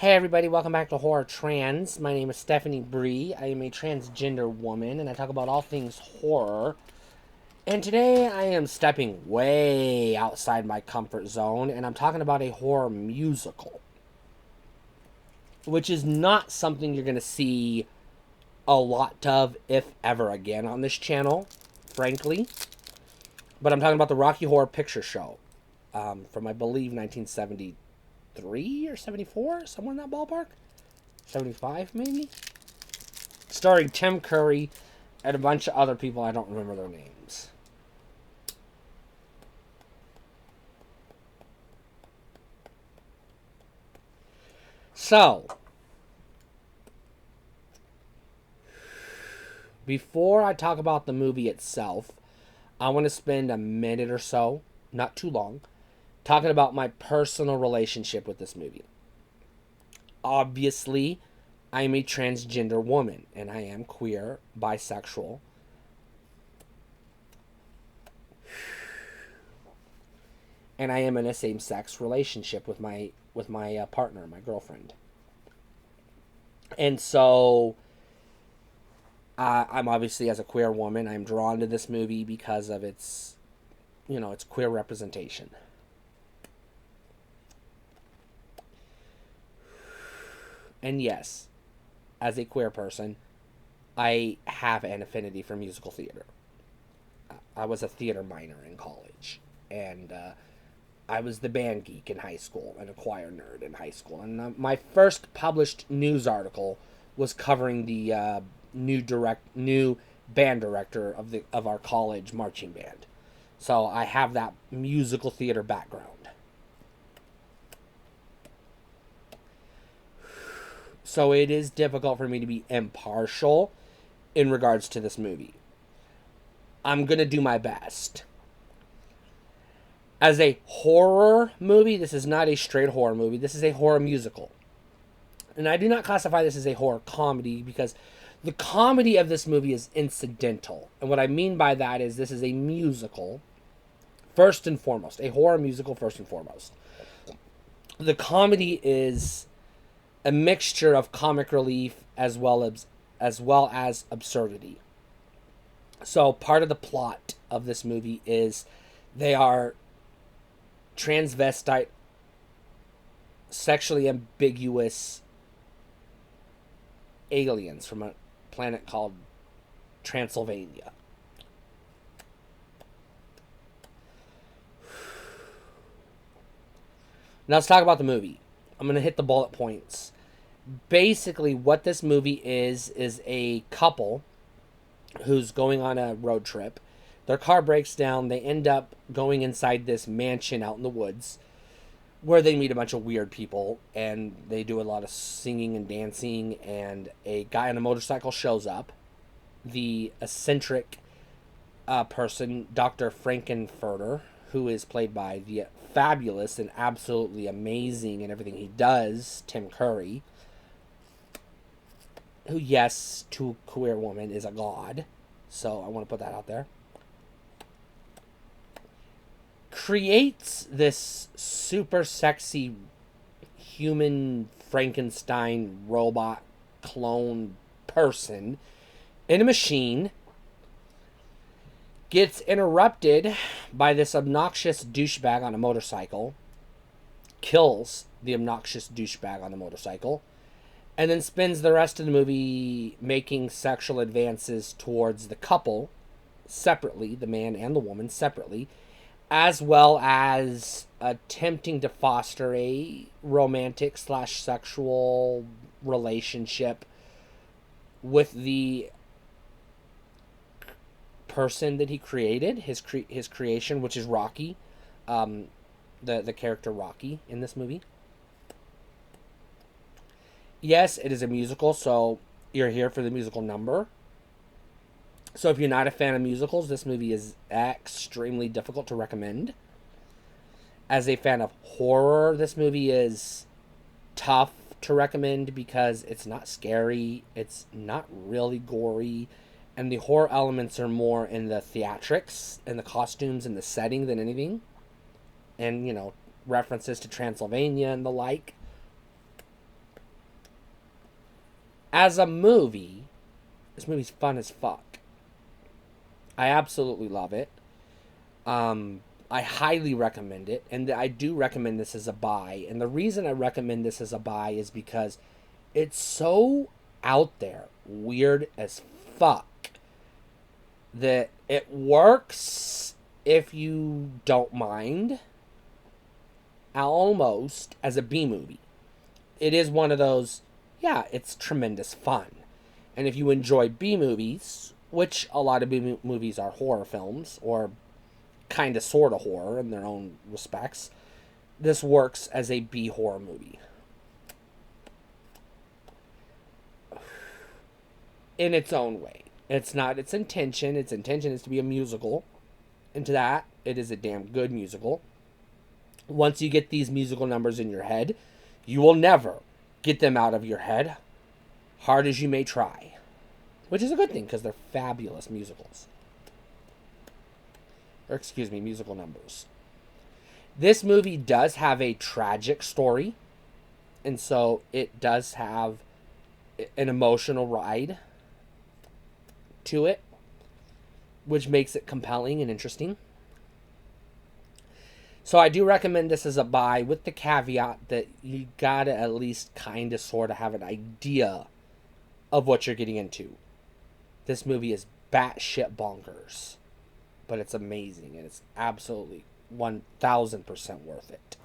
Hey everybody, welcome back to Horror Trans. My name is Stephanie Bree. I am a transgender woman and I talk about all things horror. And today I am stepping way outside my comfort zone and I'm talking about a horror musical, which is not something you're going to see a lot of, if ever again, on this channel, frankly. But I'm talking about the Rocky Horror Picture Show from, I believe, 1973 or 74, somewhere in that ballpark. 75, maybe? Starring Tim Curry and a bunch of other people. I don't remember their names. So, before I talk about the movie itself, I want to spend a minute or so, not too long, talking about my personal relationship with this movie. Obviously, I am a transgender woman and I am queer, bisexual. And I am in a same-sex relationship with my partner, my girlfriend. And so I'm obviously, as a queer woman, I'm drawn to this movie because of its queer representation. And yes, as a queer person, I have an affinity for musical theater. I was a theater minor in college, and I was the band geek in high school and a choir nerd in high school. And my first published news article was covering the new band director of our college marching band. So I have that musical theater background. So it is difficult for me to be impartial in regards to this movie. I'm going to do my best. As a horror movie, this is not a straight horror movie. This is a horror musical. And I do not classify this as a horror comedy because the comedy of this movie is incidental. And what I mean by that is this is a musical, first and foremost, a horror musical, first and foremost. The comedy is a mixture of comic relief as well as absurdity. So part of the plot of this movie is they are transvestite, sexually ambiguous aliens from a planet called Transylvania. Now let's talk about the movie. I'm going to hit the bullet points. Basically, what this movie is a couple who's going on a road trip. Their car breaks down. They end up going inside this mansion out in the woods where they meet a bunch of weird people and they do a lot of singing and dancing. And a guy on a motorcycle shows up. The eccentric person, Dr. Frankenfurter, who is played by the fabulous and absolutely amazing in everything he does, Tim Curry, who, yes, to a queer woman is a god. So I want to put that out there. Creates this super sexy human Frankenstein robot clone person in a machine. Gets interrupted by this obnoxious douchebag on a motorcycle. Kills the obnoxious douchebag on the motorcycle. And then spends the rest of the movie making sexual advances towards the couple separately, the man and the woman separately, as well as attempting to foster a romantic slash sexual relationship with the person that he created, his creation, which is Rocky, the character Rocky in this movie. Yes, it is a musical, so you're here for the musical number. So if you're not a fan of musicals, this movie is extremely difficult to recommend. As a fan of horror, this movie is tough to recommend because it's not scary, it's not really gory, and the horror elements are more in the theatrics and the costumes and the setting than anything. And, references to Transylvania and the like. As a movie, this movie's fun as fuck. I absolutely love it. I highly recommend it, and I do recommend this as a buy. And the reason I recommend this as a buy is because it's so out there, weird as fuck, that it works if you don't mind, almost as a B movie. It is one of those, yeah, it's tremendous fun. And if you enjoy B movies, which a lot of B movies are horror films, or kind of sort of horror in their own respects, this works as a B horror movie. In its own way. It's not its intention. Its intention is to be a musical. And to that, it is a damn good musical. Once you get these musical numbers in your head, you will never get them out of your head, hard as you may try. Which is a good thing, because they're fabulous musicals. Or, excuse me, musical numbers. This movie does have a tragic story. And so it does have an emotional ride to it, which makes it compelling and interesting. So I do recommend this as a buy, with the caveat that you gotta at least kind of sort of have an idea of what you're getting into. This movie is batshit bonkers, but it's amazing, and it's absolutely 1000% worth it.